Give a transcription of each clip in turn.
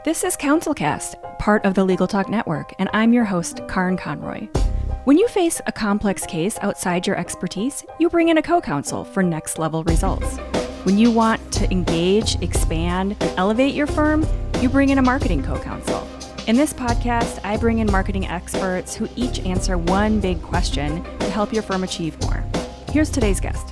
This is CounselCast, part of the Legal Talk Network, and I'm your host, Karin Conroy. When you face a complex case outside your expertise, you bring in a co-counsel for next-level results. When you want to engage, expand, and elevate your firm, you bring in a marketing co-counsel. In this podcast, I bring in marketing experts who each answer one big question to help your firm achieve more. Here's today's guest.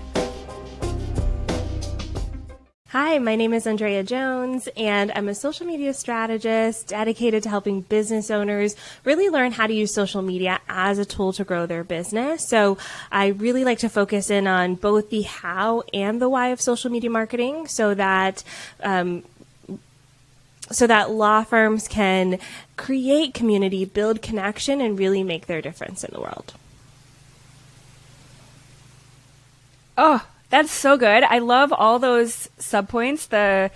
Hi, my name is Andréa Jones, and I'm a social media strategist dedicated to helping business owners really learn how to use social media as a tool to grow their business. So I really like to focus in on both the how and the why of social media marketing so that law firms can create community, build connection, and really make their difference in the world. Oh, that's so good. I love all those subpoints. The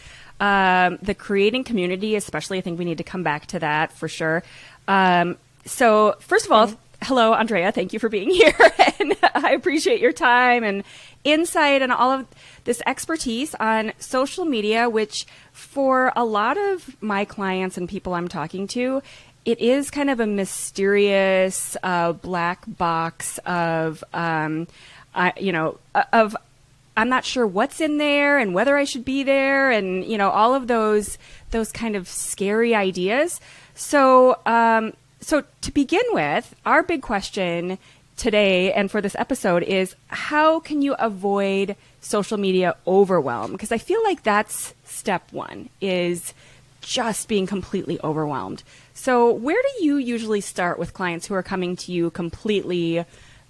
creating community, especially. I think we need to come back to that for sure. So first of all, hello, Andréa. Thank you for being here, and I appreciate your time and insight and all of this expertise on social media, which for a lot of my clients and people I'm talking to, it is kind of a mysterious black box of I'm not sure what's in there and whether I should be there and, all of those kind of scary ideas. So to begin with, our big question today and for this episode is how can you avoid social media overwhelm? Because I feel like that's step one, is just being completely overwhelmed. So where do you usually start with clients who are coming to you completely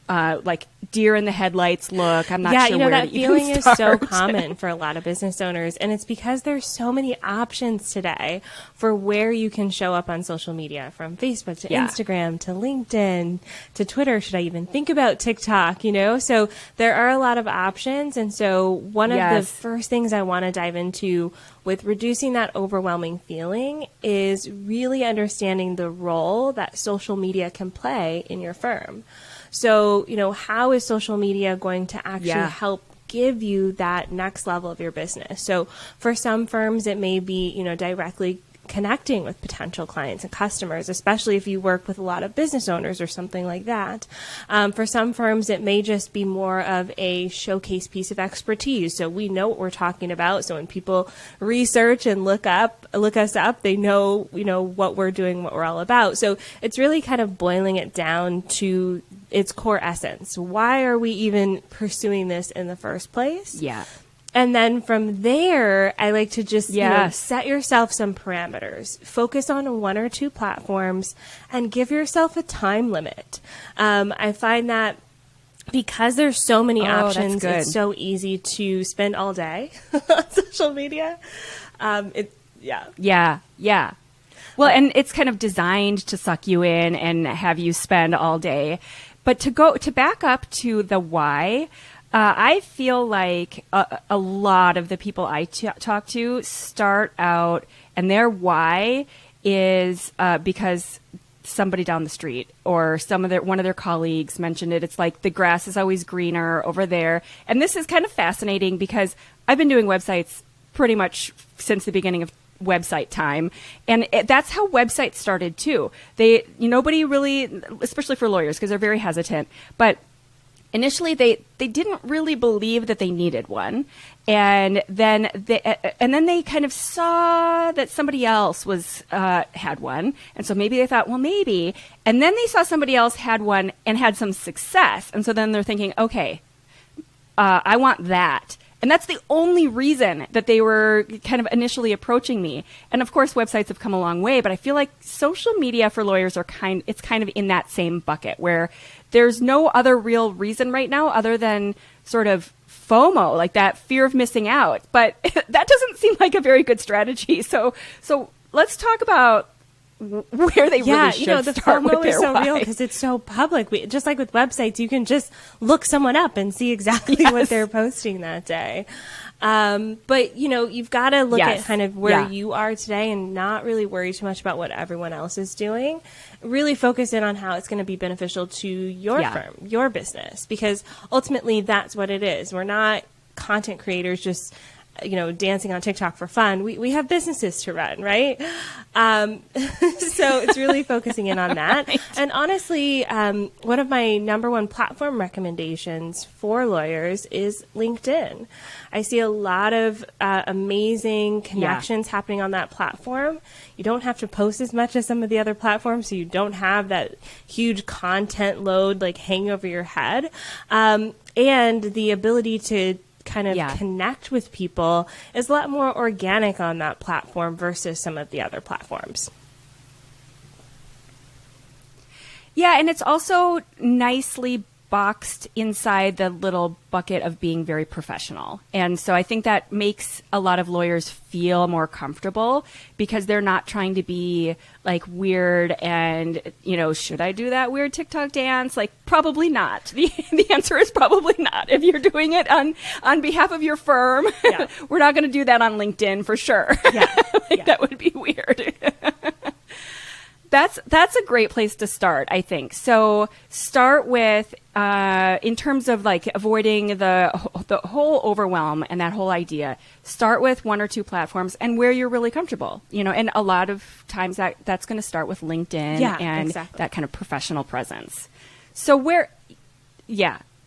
like deer in the headlights look? I'm not sure where that you feeling can is start. so common for a lot of business owners, and it's because there's so many options today for where you can show up on social media, from Facebook to Instagram to LinkedIn to Twitter. Should I even think about TikTok? So there are a lot of options, and so one of the first things I want to dive into with reducing that overwhelming feeling is really understanding the role that social media can play in your firm. So, how is social media going to actually help give you that next level of your business? So for some firms, it may be, directly connecting with potential clients and customers, especially if you work with a lot of business owners or something like that. For some firms, it may just be more of a showcase piece of expertise. So we know what we're talking about. So when people research and look us up, they know, what we're doing, what we're all about. So it's really kind of boiling it down to its core essence. Why are we even pursuing this in the first place? Yeah. And then from there, I like to just set yourself some parameters. Focus on one or two platforms and give yourself a time limit. I find that because there's so many options, it's so easy to spend all day on social media. Yeah. Well, and it's kind of designed to suck you in and have you spend all day. But to back up to the why, I feel like a lot of the people I talk to start out, and their why is because somebody down the street or one of their colleagues mentioned it. It's like the grass is always greener over there. And this is kind of fascinating because I've been doing websites pretty much since the beginning of website time. And that's how websites started too. Nobody really, especially for lawyers, because they're very hesitant, but initially, they didn't really believe that they needed one, and then they kind of saw that somebody else had one, and so maybe they thought, well, maybe, and then they saw somebody else had one and had some success, and so then they're thinking, okay, I want that. And that's the only reason that they were kind of initially approaching me. And of course, websites have come a long way, but I feel like social media for lawyers it's kind of in that same bucket where there's no other real reason right now other than sort of FOMO, like that fear of missing out. But that doesn't seem like a very good strategy. So let's talk about where they really should the start FOMO with their is so why. real because it's so public. Just like with websites, you can just look someone up and see exactly what they're posting that day. But you've got to look at kind of where you are today and not really worry too much about what everyone else is doing. Really focus in on how it's going to be beneficial to your firm, your business, because ultimately that's what it is. We're not content creators just dancing on TikTok for fun. We have businesses to run, right? So it's really focusing in on that. Right. And honestly, one of my number one platform recommendations for lawyers is LinkedIn. I see a lot of amazing connections happening on that platform. You don't have to post as much as some of the other platforms, so you don't have that huge content load like hang over your head. And the ability to kind of connect with people is a lot more organic on that platform versus some of the other platforms. Yeah, and it's also nicely boxed inside the little bucket of being very professional. And so I think that makes a lot of lawyers feel more comfortable because they're not trying to be like weird and, should I do that weird TikTok dance? Like, probably not. The answer is probably not. If you're doing it on behalf of your firm, we're not going to do that on LinkedIn for sure. Yeah. That would be weird. That's a great place to start, I think. So start with, in terms of like avoiding the whole overwhelm and that whole idea, start with one or two platforms and where you're really comfortable, and a lot of times that's going to start with LinkedIn and that kind of professional presence. So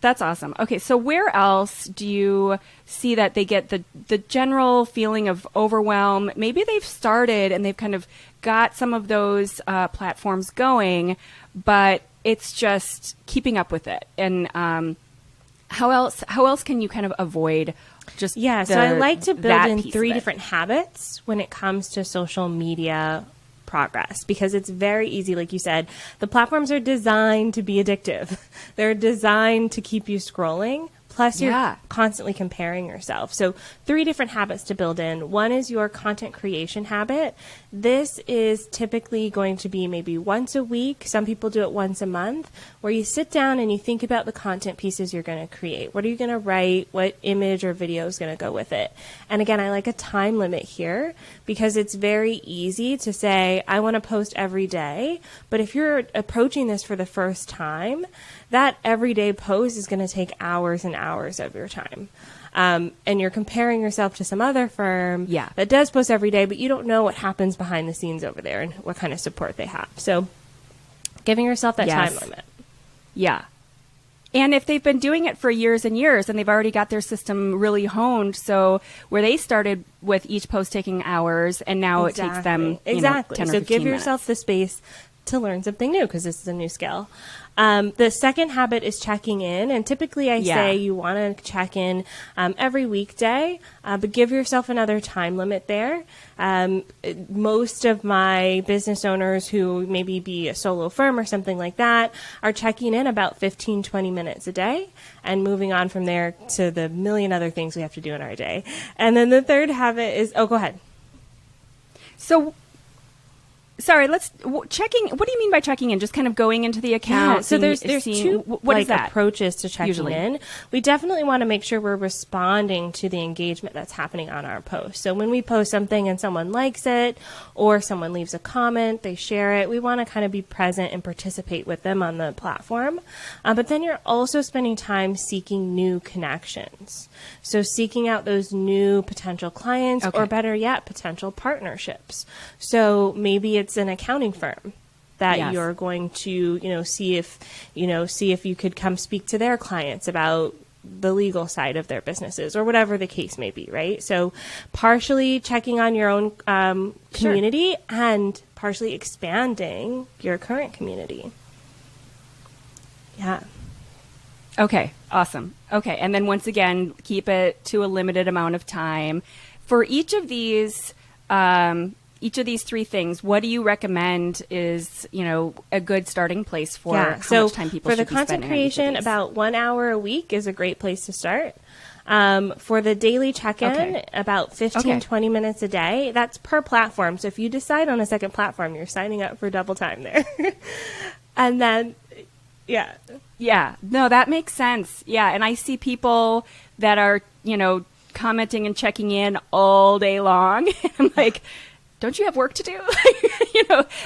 that's awesome. Okay, so where else do you see that they get the general feeling of overwhelm? Maybe they've started and they've kind of got some of those platforms going, but it's just keeping up with it. And how else can you kind of avoid just so I like to build in 3 different habits when it comes to social media progress, because it's very easy. Like you said, the platforms are designed to be addictive. They're designed to keep you scrolling. Plus, you're constantly comparing yourself. So 3 different habits to build in. One is your content creation habit. This is typically going to be maybe once a week. Some people do it once a month, where you sit down and you think about the content pieces you're going to create. What are you going to write? What image or video is going to go with it? And again, I like a time limit here because it's very easy to say, I want to post every day. But if you're approaching this for the first time, that everyday post is going to take hours and hours of your time. And you're comparing yourself to some other firm that does post every day, but you don't know what happens behind the scenes over there and what kind of support they have. So giving yourself that time limit. Yeah. And if they've been doing it for years and years and they've already got their system really honed, so where they started with each post taking hours and now it takes them 10 or 15 So give yourself the space to learn something new because this is a new skill. The second habit is checking in. And typically I say you want to check in every weekday, but give yourself another time limit there. Most of my business owners who maybe be a solo firm or something like that are checking in about 15, 20 minutes a day and moving on from there to the million other things we have to do in our day. And then the third habit is, go ahead. So, sorry, checking. What do you mean by checking in? Just kind of going into the account. Yeah, so there's 2 what is that? Approaches to checking in. We definitely want to make sure we're responding to the engagement that's happening on our post. So when we post something and someone likes it or someone leaves a comment, they share it, we want to kind of be present and participate with them on the platform. But then you're also spending time seeking new connections. So seeking out those new potential clients or better yet, potential partnerships. So maybe it's an accounting firm that you're going to, see if you could come speak to their clients about the legal side of their businesses or whatever the case may be, right? So partially checking on your own community and partially expanding your current community. Yeah. Okay, awesome. Okay, and then once again, keep it to a limited amount of time. For each of these 3 things, what do you recommend is, a good starting place for how much time people should be spending on each of these? For the content creation, about 1 hour a week is a great place to start. For the daily check-in, about 15, 20 minutes a day. That's per platform. So if you decide on a second platform, you're signing up for double time there. And then, Yeah, no, that makes sense. Yeah, and I see people that are, commenting and checking in all day long. I'm like, don't you have work to do?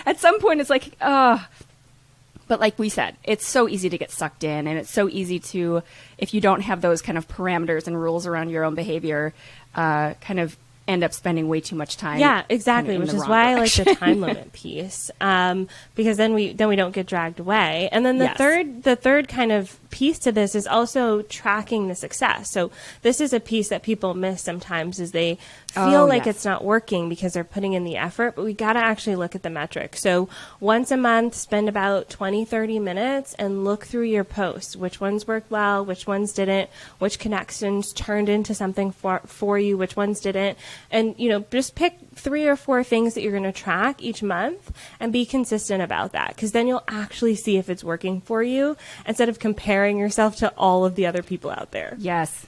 At some point it's like, but But like we said, it's so easy to get sucked in, and it's so easy to, if you don't have those kind of parameters and rules around your own behavior, kind of end up spending way too much time. Yeah, exactly. Kind of Which is why direction. I like the time limit piece, because then we don't get dragged away. And then the third kind of piece to this is also tracking the success. So this is a piece that people miss sometimes, is they feel like it's not working because they're putting in the effort, but we got to actually look at the metrics. So once a month, spend about 20-30 minutes and look through your posts. Which ones worked well, which ones didn't, which connections turned into something for you, which ones didn't. And, just pick 3 or 4 things that you're going to track each month and be consistent about that, because then you'll actually see if it's working for you instead of comparing yourself to all of the other people out there. Yes.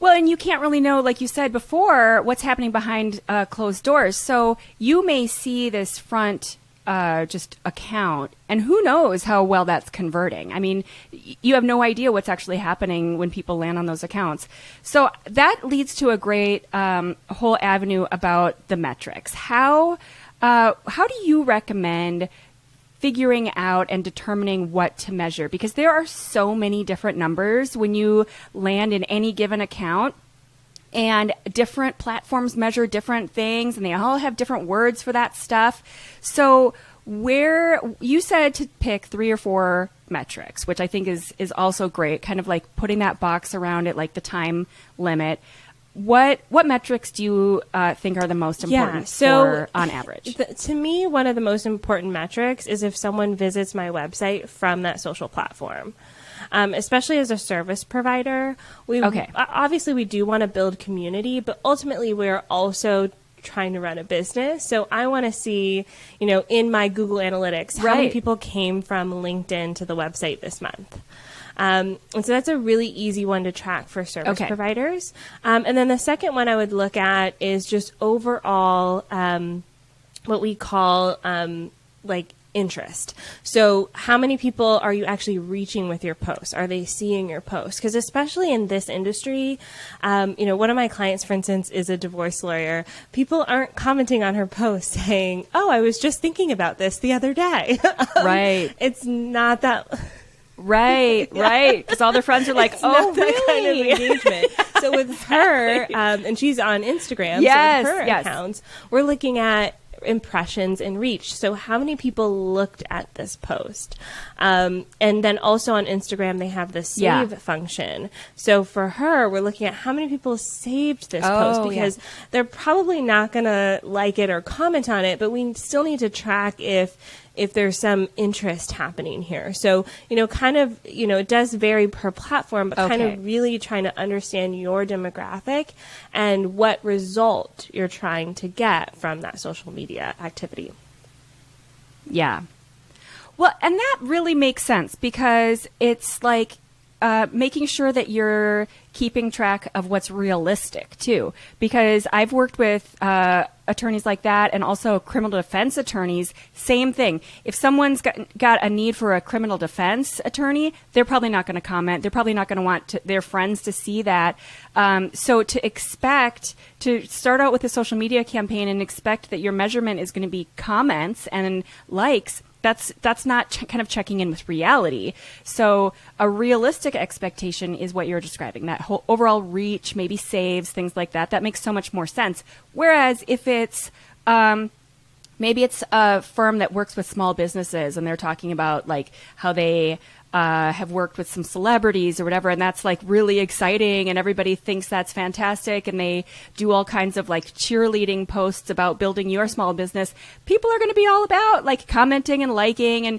Well, and you can't really know, like you said before, what's happening behind closed doors. So you may see this front just account, and who knows how well that's converting. I mean, you have no idea what's actually happening when people land on those accounts. So that leads to a great whole avenue about the metrics. How do you recommend figuring out and determining what to measure? Because there are so many different numbers when you land in any given account, and different platforms measure different things, and they all have different words for that stuff. So where you said to pick 3 or 4 metrics, which I think is also great, kind of like putting that box around it, like the time limit. What metrics do you think are the most important for, on average? To me, one of the most important metrics is if someone visits my website from that social platform. Especially as a service provider, obviously we do want to build community, but ultimately we're also trying to run a business. So I want to see, in my Google Analytics, how many people came from LinkedIn to the website this month. And so that's a really easy one to track for service providers. And then the second one I would look at is just overall what we call interest. So how many people are you actually reaching with your posts? Are they seeing your posts? Because especially in this industry, one of my clients, for instance, is a divorce lawyer. People aren't commenting on her posts saying, "Oh, I was just thinking about this the other day." Right. It's not that... Right. Because all their friends are like, "Oh, really?" That kind of engagement. So with her, and she's on Instagram, so with her accounts, we're looking at impressions and reach. So how many people looked at this post? And then also on Instagram, they have the save function. So for her, we're looking at how many people saved this post, because they're probably not going to like it or comment on it, but we still need to track if there's some interest happening here. So, it does vary per platform, but kind of really trying to understand your demographic and what result you're trying to get from that social media activity. Yeah. Well, and that really makes sense, because it's like making sure that you're keeping track of what's realistic too, because I've worked with attorneys like that, and also criminal defense attorneys. Same thing. If someone's got a need for a criminal defense attorney, they're probably not going to comment. They're probably not going to want their friends to see that. So to expect to start out with a social media campaign and expect that your measurement is going to be comments and likes, that's not kind of checking in with reality. So a realistic expectation is what you're describing, that whole overall reach, maybe saves, things like that. That makes so much more sense. Whereas if it's maybe it's a firm that works with small businesses, and they're talking about like how they have worked with some celebrities or whatever, and that's like really exciting, and everybody thinks that's fantastic, and they do all kinds of like cheerleading posts about building your small business. People are going to be all about like commenting and liking, and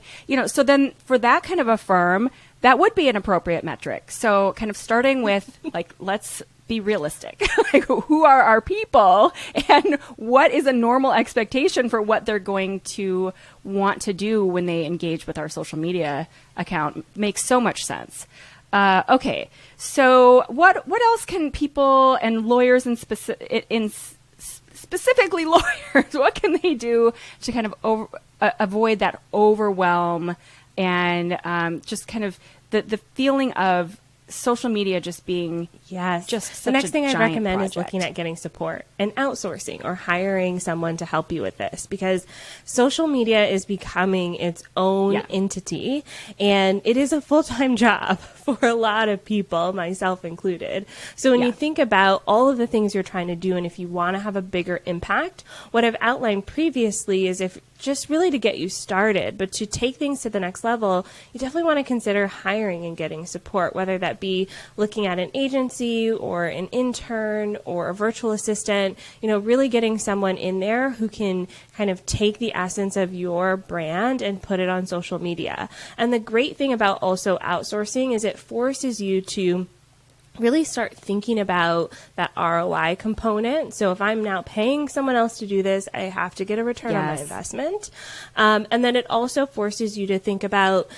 so then for that kind of a firm, that would be an appropriate metric. So kind of starting with like, let's be realistic. Like, who are our people, and what is a normal expectation for what they're going to want to do when they engage with our social media account? Makes so much sense. Okay, so what else can people and lawyers and specifically lawyers, what can they do to kind of avoid that overwhelm and just kind of the feeling of social media just being Yes. just such the next thing I'd recommend project. is looking at getting support and outsourcing or hiring someone to help you with this, because social media is becoming its own entity, and it is a full-time job for a lot of people, myself included. So when you think about all of the things you're trying to do, and if you want to have a bigger impact, what I've outlined previously is if just really to get you started, but to take things to the next level, you definitely want to consider hiring and getting support, whether that be looking at an agency or an intern or a virtual assistant, really getting someone in there who can kind of take the essence of your brand and put it on social media. And the great thing about also outsourcing is it forces you to really start thinking about that ROI component. So if I'm now paying someone else to do this, I have to get a return on my investment. And then it also forces you to think about,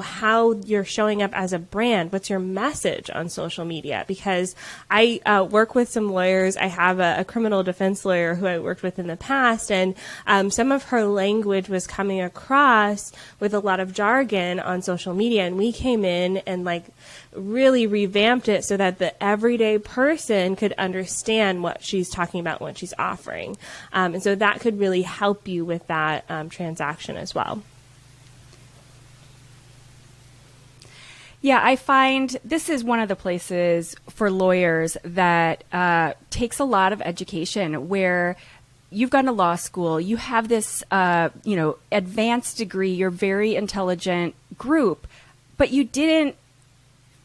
how you're showing up as a brand. What's your message on social media? Because I work with some lawyers. I have a criminal defense lawyer who I worked with in the past, and some of her language was coming across with a lot of jargon on social media. And we came in and really revamped it so that the everyday person could understand what she's talking about, what she's offering. And so that could really help you with that transaction as well. Yeah, I find this is one of the places for lawyers that takes a lot of education, where you've gone to law school, you have this, advanced degree, you're very intelligent group, but you didn't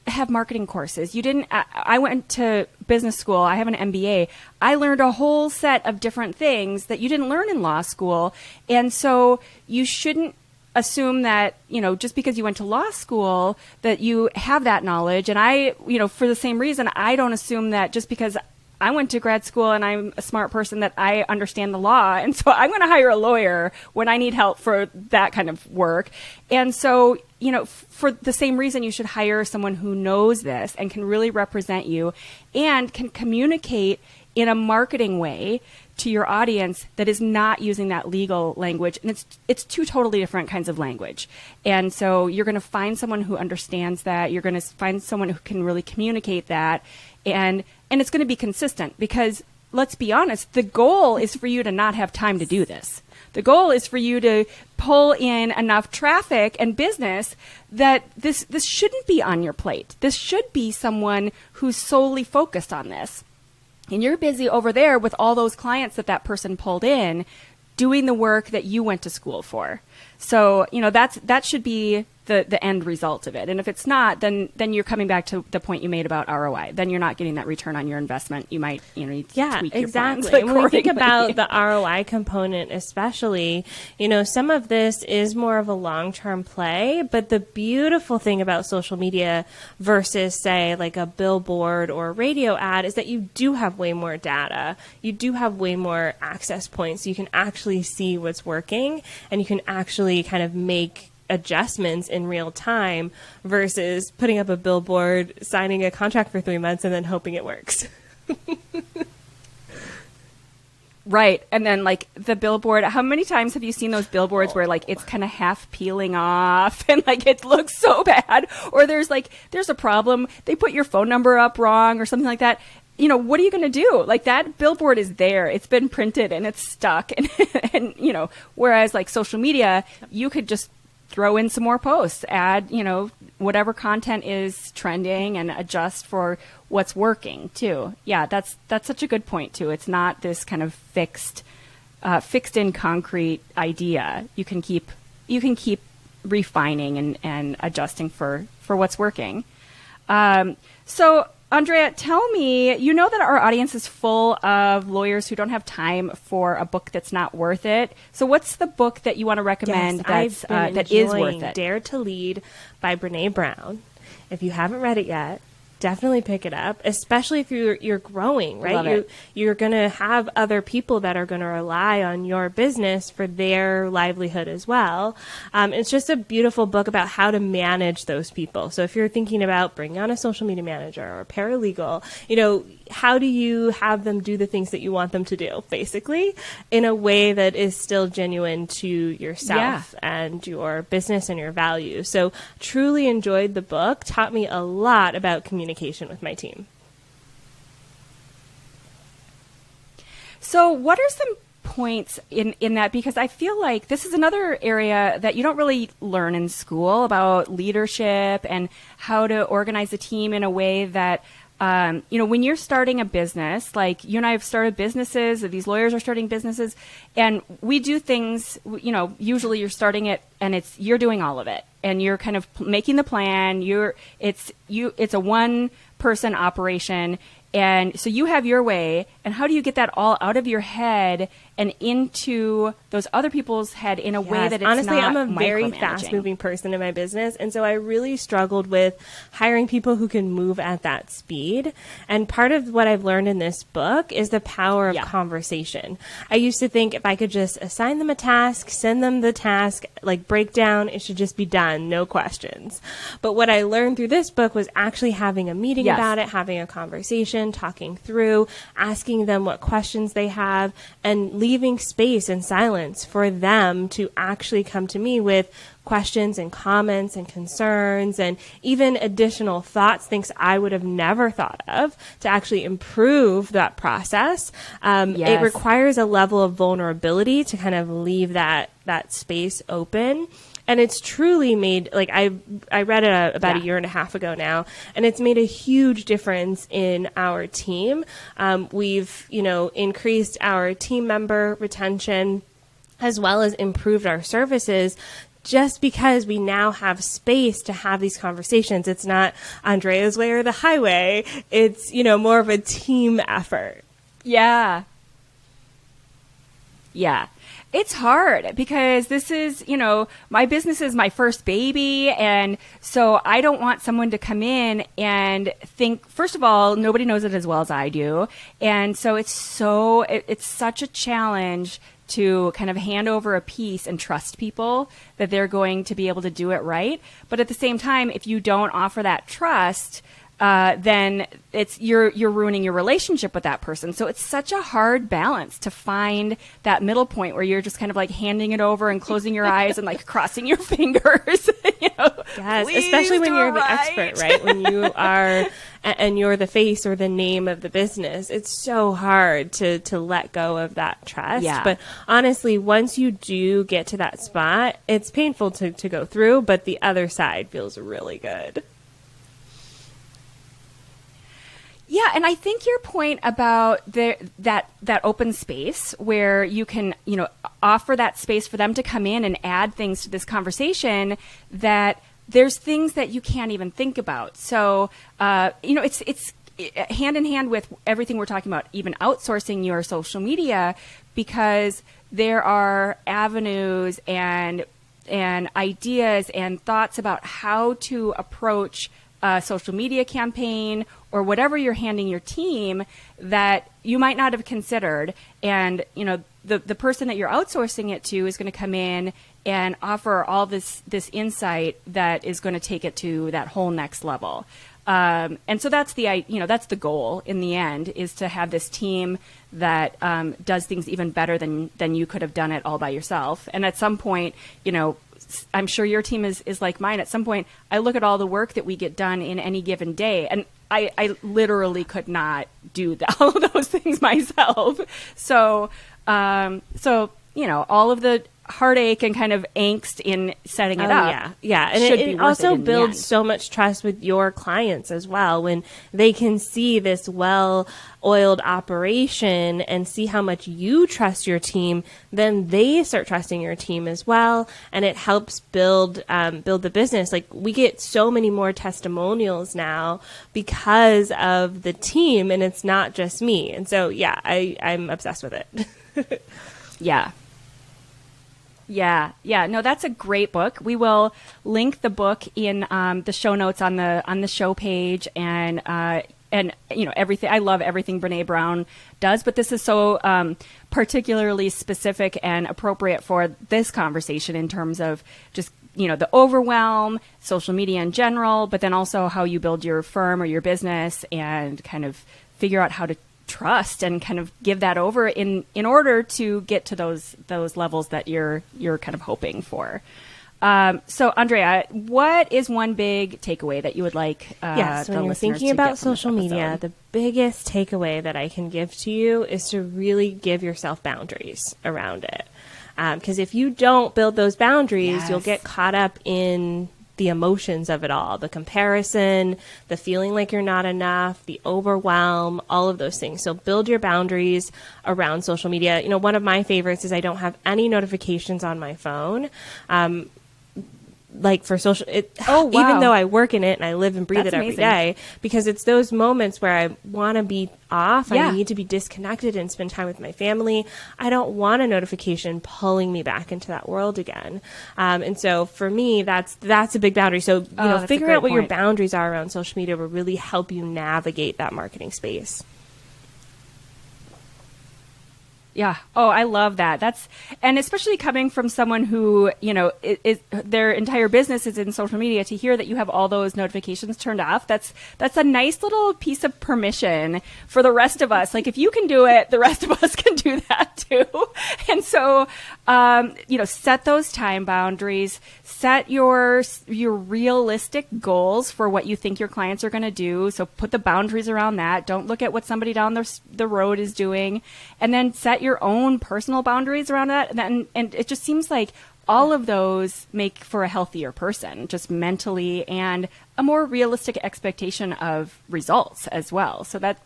have marketing courses. I went to business school. I have an MBA. I learned a whole set of different things that you didn't learn in law school. And so you shouldn't assume that, just because you went to law school that you have that knowledge. And I, for the same reason, I don't assume that just because I went to grad school and I'm a smart person that I understand the law. And so I'm going to hire a lawyer when I need help for that kind of work. And so, for the same reason, you should hire someone who knows this and can really represent you and can communicate in a marketing way to your audience that is not using that legal language. And it's two totally different kinds of language. And so you're going to find someone who understands that. You're going to find someone who can really communicate that. And it's going to be consistent, because let's be honest, the goal is for you to not have time to do this. The goal is for you to pull in enough traffic and business that this shouldn't be on your plate. This should be someone who's solely focused on this. And you're busy over there with all those clients that person pulled in, doing the work that you went to school for. So, that should be the end result of it. And if it's not, then you're coming back to the point you made about ROI. Then you're not getting that return on your investment. You might, need to tweak your plans exactly. When we think about the ROI component, especially, some of this is more of a long-term play, but the beautiful thing about social media versus, say, like a billboard or a radio ad is that you do have way more data. You do have way more access points. You can actually see what's working, and you can actually kind of make adjustments in real time versus putting up a billboard, signing a contract for 3 months, and then hoping it works. Right. And then the billboard, how many times have you seen those billboards where it's kind of half peeling off and it looks so bad? Or there's a problem. They put your phone number up wrong or something like that. What are you going to do? That billboard is there. It's been printed and it's stuck. And whereas social media, you could just throw in some more posts, add, whatever content is trending and adjust for what's working too. Yeah, that's such a good point too. It's not this kind of fixed in concrete idea. You can keep refining and adjusting for what's working. So Andréa, tell me, that our audience is full of lawyers who don't have time for a book that's not worth it. So what's the book that you want to recommend that is worth it? Dare to Lead by Brené Brown. If you haven't read it yet, definitely pick it up, especially if you're growing, right? You're going to have other people that are going to rely on your business for their livelihood as well. It's just a beautiful book about how to manage those people. So if you're thinking about bringing on a social media manager or a paralegal, how do you have them do the things that you want them to do, basically, in a way that is still genuine to yourself and your business and your values. So truly enjoyed the book, taught me a lot about communication with my team. So what are some points in that? Because I feel like this is another area that you don't really learn in school about leadership and how to organize a team in a way that, when you're starting a business, like you and I have started businesses, or these lawyers are starting businesses, and we do things, usually you're starting it and you're doing all of it and you're kind of making the plan. It's a one person operation. And so you have your way, and how do you get that all out of your head and into those other people's head in a way that it's honestly, not I'm a very micromanaging? fast-moving person in my business, and so I really struggled with hiring people who can move at that speed. And part of what I've learned in this book is the power of conversation. I used to think if I could just assign them a task, send them the task, like breakdown, it should just be done, no questions. But what I learned through this book was actually having a meeting about it, having a conversation, talking through, asking them what questions they have, and leaving space and silence for them to actually come to me with questions and comments and concerns and even additional thoughts, things I would have never thought of to actually improve that process. It requires a level of vulnerability to kind of leave that space open. And it's truly made, like I read it about a year and a half ago now, and it's made a huge difference in our team. We've, increased our team member retention as well as improved our services just because we now have space to have these conversations. It's not Andrea's way or the highway. It's, more of a team effort. Yeah. Yeah. It's hard because this is, my business is my first baby. And so I don't want someone to come in and think, first of all, nobody knows it as well as I do. And so it's such a challenge to kind of hand over a piece and trust people that they're going to be able to do it right. But at the same time, if you don't offer that trust, then you're ruining your relationship with that person. So it's such a hard balance to find that middle point where you're just kind of like handing it over and closing your eyes and like crossing your fingers. Yes, especially when you're the expert, right? When you are, and you're the face or the name of the business, it's so hard to let go of that trust. Yeah. But honestly, once you do get to that spot, it's painful to go through, but the other side feels really good. Yeah, and I think your point about that open space where you can, offer that space for them to come in and add things to this conversation, that there's things that you can't even think about. So, it's hand in hand with everything we're talking about, even outsourcing your social media, because there are avenues and ideas and thoughts about how to approach a social media campaign or whatever you're handing your team that you might not have considered. And, the person that you're outsourcing it to is going to come in and offer all this insight that is going to take it to that whole next level. And so that's that's the goal in the end, is to have this team that does things even better than you could have done it all by yourself. And at some point, I'm sure your team is like mine. At some point, I look at all the work that we get done in any given day, and I literally could not do all of those things myself. So, all of the heartache and kind of angst in setting it up. Yeah. And it also builds so much trust with your clients as well, when they can see this well-oiled operation and see how much you trust your team, then they start trusting your team as well. And it helps build the business. Like, we get so many more testimonials now because of the team, and it's not just me. And so, I'm obsessed with it. Yeah. No, that's a great book. We will link the book in the show notes on the show page, and everything. I love everything Brene Brown does, but this is so particularly specific and appropriate for this conversation in terms of just the overwhelm, social media in general, but then also how you build your firm or your business and kind of figure out how to trust and kind of give that over in order to get to those levels that you're kind of hoping for. So Andrea, what is one big takeaway that you would like yes, the when you're listeners thinking to about get from this social media, episode? the biggest takeaway that I can give to you is to really give yourself boundaries around it. Because if you don't build those boundaries, you'll get caught up in the emotions of it all, the comparison, the feeling like you're not enough, the overwhelm, all of those things. So build your boundaries around social media. You know, one of my favorites is I don't have any notifications on my phone. Like for social, even though I work in it and I live and breathe it every day, because it's those moments where I want to be off. I need to be disconnected and spend time with my family. I don't want a notification pulling me back into that world again. And so for me, that's a big boundary. So, figuring out what your boundaries are around social media will really help you navigate that marketing space. Yeah. Oh, I love that. And especially coming from someone who, their entire business is in social media, to hear that you have all those notifications turned off. That's a nice little piece of permission for the rest of us. Like, if you can do it, the rest of us can do that too. And so, set those time boundaries, set your realistic goals for what you think your clients are going to do. So put the boundaries around that. Don't look at what somebody down the road is doing, and then set your own personal boundaries around that. And it just seems like all of those make for a healthier person, just mentally, and a more realistic expectation of results as well. So that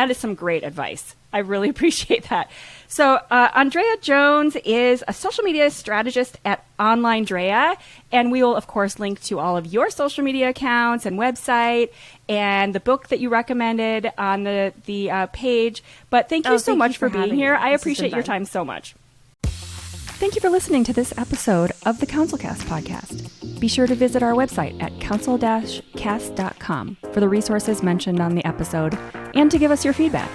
is some great advice. I really appreciate that. So Andréa Jones is a social media strategist at Online Drea, and we will, of course, link to all of your social media accounts and website and the book that you recommended on the page. But thank you so much for being here. I appreciate your time so much. Thank you for listening to this episode of the CounselCast podcast. Be sure to visit our website at counsel-cast.com for the resources mentioned on the episode and to give us your feedback.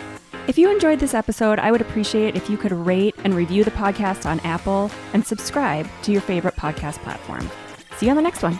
If you enjoyed this episode, I would appreciate if you could rate and review the podcast on Apple and subscribe to your favorite podcast platform. See you on the next one.